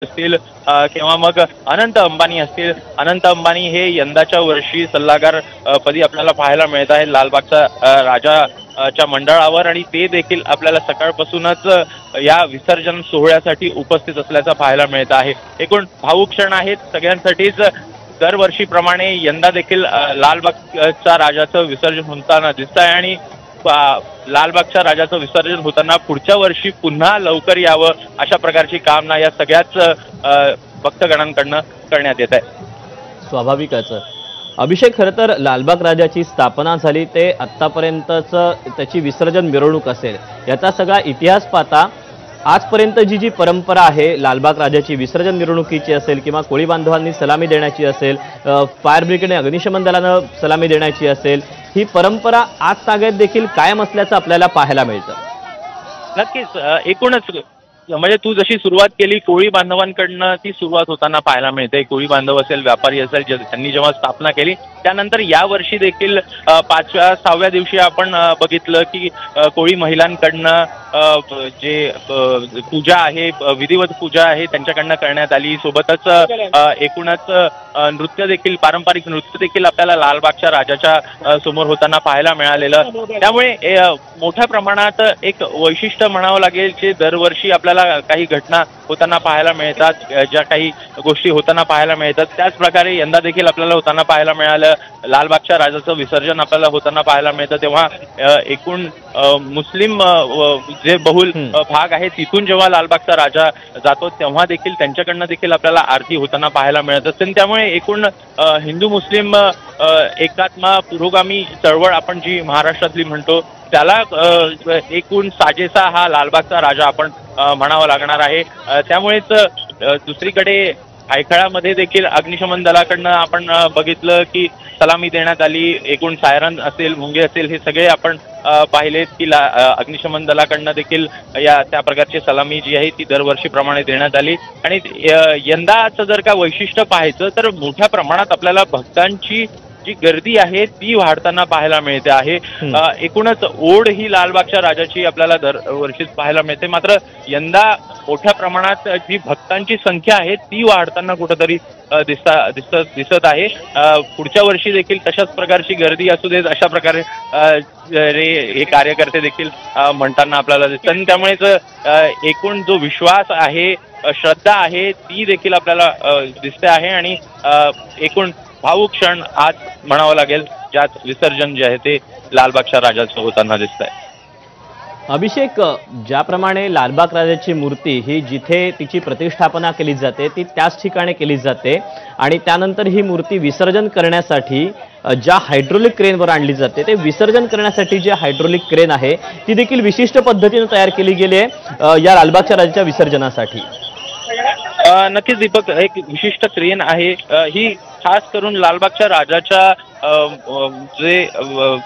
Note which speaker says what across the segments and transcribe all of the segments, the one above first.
Speaker 1: असतील किंवा मग अनंत अंबानी असतील. अनंत अंबानी हे यंदाच्या वर्षी सल्लागार पदी आपल्याला पाहायला मिळत आहे लालबागचा राजा च्या मंडळावर, आणि ते देखील आपल्याला सकाळपासूनच या विसर्जन सोहळ्यासाठी उपस्थित असल्याचं पाहायला मिळत आहे. एकूण भावूक क्षण आहेत सगळ्यांसाठीच. दरवर्षीप्रमाणे यंदा देखील लालबागच्या राजाचं विसर्जन होताना दिसत आहे, आणि लालबागच्या राजाचं विसर्जन होताना पुढच्या वर्षी पुन्हा लवकर यावं अशा प्रकारची कामना या सगळ्याच भक्तगणांकडनं करण्यात येत आहे.
Speaker 2: स्वाभाविकच. अभिषेक, खरं तर लालबाग राजाची स्थापना झाली ते आत्तापर्यंतच त्याची विसर्जन मिरवणूक असेल, याचा सगळा इतिहास पाहता आजपर्यंत जी परंपरा आहे लालबाग राजाची विसर्जन मिरवणुकीची असेल किंवा कोळी बांधवांनी सलामी देण्याची असेल, फायर ब्रिगेडने अग्निशमन दलानं सलामी देण्याची असेल, ही परंपरा आज तागत देखील कायम असल्याचं आपल्याला पाहायला मिळतं.
Speaker 1: नक्कीच. एकूणच म्हणजे तू जशी सुरुवात केली कोळी बांधवांकडनं ती सुरुवात होताना पाहायला मिळते. कोळी बांधव असेल, व्यापारी असेल, त्यांनी जेव्हा स्थापना केली त्यानंतर या वर्षी देखील 5व्या 6व्या दिवशी आपण बघितलं की कोळी महिलांकडनं जे पूजा आहे, विधिवत पूजा आहे त्यांच्याकडनं करण्यात आली. सोबतच एकूणच नृत्य देखील, पारंपरिक नृत्य देखील आपल्याला लालबागच्या राजाच्या समोर होताना पाहायला मिळालेलं. त्यामुळे मोठ्या प्रमाणात एक वैशिष्ट्य म्हणावं लागेल जे दरवर्षी आपल्याला काही घटना होताना पाहायला मिळतात, ज्या काही गोष्टी होताना पाहायला मिळतात, त्याच प्रकारे यंदा देखील आपल्याला होताना पाहायला मिळालं. लालबागच्या राजाचं विसर्जन आपल्याला होताना पाहायला मिळतं. तेव्हा एकूण मुस्लिम जे बहुल भाग आहे तिथून जेव्हा लालबागचा राजा जातो तेव्हा देखील त्यांच्याकडनं देखील आपल्याला आरती होताना पाहायला मिळत असते. त्यामुळे एकूण हिंदू मुस्लिम एकात्मा पुरोगामी चळवळ आपण जी महाराष्ट्रातली म्हणतो त्याला एकूण साजेसा हा लालबागचा राजा आपण म्हणावा लागणार आहे. त्यामुळेच दुसरीकडे आयखळामध्ये देखील अग्निशमन दलाकडनं आपण बघितलं की सलामी देण्यात आली. एकूण सायरन असेल, मुंगे असेल, हे सगळे आपण पाहिलेत की अग्निशमन दलाकडनं देखील त्या प्रकारची सलामी जी आहे ती दरवर्षीप्रमाणे देण्यात आली. आणि यंदाचं जर का वैशिष्ट्य पाहायचं तर मोठ्या प्रमाणात आपल्याला भक्तांची जी गर्दी आहे ती वाढताना पाहायला मिळते आहे. एकूणच ओढ ही लालबागच्या राजाची आपल्याला दरवर्षीच पाहायला मिळते. मात्र यंदा मोठ्या प्रमाणात जी भक्तांची संख्या आहे ती वाढताना कुठंतरी दिसत आहे. पुढच्या वर्षी देखील तशाच प्रकारची गर्दी असू देत अशा प्रकारे हे कार्यकर्ते देखील म्हणताना आपल्याला दिसतात. आणि त्यामुळेच एकूण जो विश्वास आहे, श्रद्धा आहे ती देखील आपल्याला दिसते आहे. आणि एकूण भावूक क्षण आज म्हणावं लागेल ज्यात विसर्जन जे आहे ते लालबागच्या राजाचं होताना दिसत आहे.
Speaker 2: अभिषेक, ज्याप्रमाणे लालबाग राजाची मूर्ती ही जिथे तिची प्रतिष्ठापना केली जाते ती त्याच ठिकाणी केली जाते, आणि त्यानंतर ही मूर्ती विसर्जन करण्यासाठी ज्या हायड्रोलिक क्रेनवर आणली जाते ते विसर्जन करण्यासाठी जे हायड्रोलिक क्रेन आहे ती देखील विशिष्ट पद्धतीने तयार केली गेली आहे या लालबागच्या राजाच्या विसर्जनासाठी.
Speaker 1: नक्कीच दीपक, एक विशिष्ट क्रेन आहे ही खास करून लालबागच्या राजाच्या जे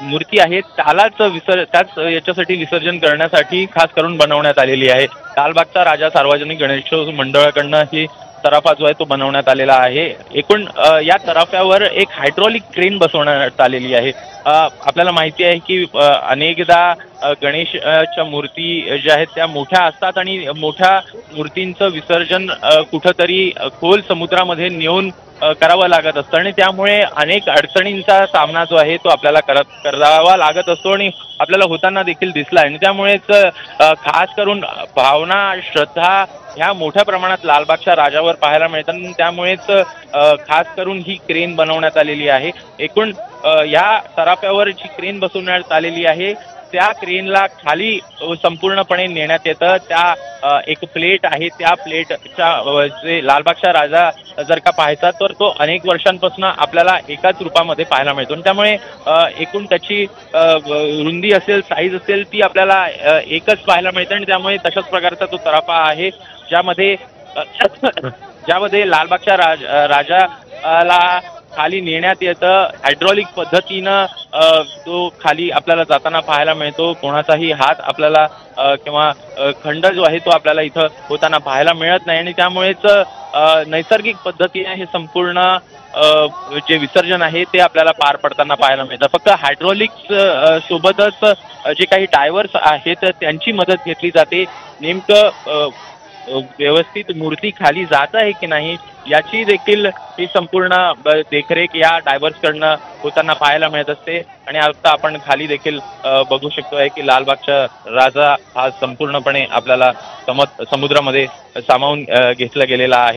Speaker 1: मूर्ती आहे त्याच याच्यासाठी विसर्जन करण्यासाठी खास करून बनवण्यात आलेली आहे. लालबागचा राजा सार्वजनिक गणेशोत्सव मंडळाकडनं ही तराफा जो आहे तो बनवण्यात आलेला आहे. एकूण या तराफ्यावर एक हायड्रॉलिक क्रेन बसवण्यात आलेली आहे. आपल्याला माहिती आहे की अनेकदा गणेशच्या मूर्ती ज्या आहेत त्या मोठ्या असतात आणि मोठ्या मूर्तींचं विसर्जन कुठंतरी खोल समुद्रामध्ये नेऊन करावं लागत असतं, आणि त्यामुळे अनेक अडचणींचा सामना जो आहे तो आपल्याला करावा लागत असतो आणि आपल्याला होताना देखील दिसला. आणि त्यामुळेच खास करून भावना, श्रद्धा ह्या मोठ्या प्रमाणात लालबागच्या राजावर पाहायला मिळतात. त्यामुळेच खास करून ही क्रेन बनवण्यात आलेली आहे. एकूण या तराफ्यावर जी क्रेन बसवण्यात आलेली आहे त्या क्रेनला खाली संपूर्णपणे नेण्यात येतं. त्या एक प्लेट आहे, त्या प्लेटच्या जे लालबागचा राजा जर का पाहायचा तर तो अनेक वर्षांपासून आपल्याला एकाच रूपामध्ये पाहायला मिळतो. त्यामुळे एकूण त्याची रुंदी असेल, साईज असेल ती आपल्याला एकच पाहायला मिळते. आणि त्यामुळे तशाच प्रकारचा तो तराफा आहे ज्यामध्ये लालबागच्या राजाला खाली नेण्यात येतं. हायड्रॉलिक पद्धतीनं तो खाली आपल्याला जाताना पाहायला मिळतो. कोणाचाही हात आपल्याला किंवा खंड जो आहे तो आपल्याला इथं होताना पाहायला मिळत नाही. आणि त्यामुळेच नैसर्गिक पद्धतीने हे संपूर्ण जे विसर्जन आहे ते आपल्याला पार पडताना पाहायला मिळतं. फक्त हायड्रॉलिक्स सोबतच जे काही डायव्हर्स आहेत त्यांची मदत घेतली जाते. नेमकं व्यवस्थित मूर्ती खाली जात आहे की नाही याची देखील ही संपूर्ण देखरेख या डायव्हर्सकडनं होताना पाहायला मिळत असते. आणि आता आपण खाली देखील बघू शकतो आहे की लालबागचा राजा हा संपूर्णपणे आपल्याला समुद्रामध्ये सामावून घेतला गेलेला आहे.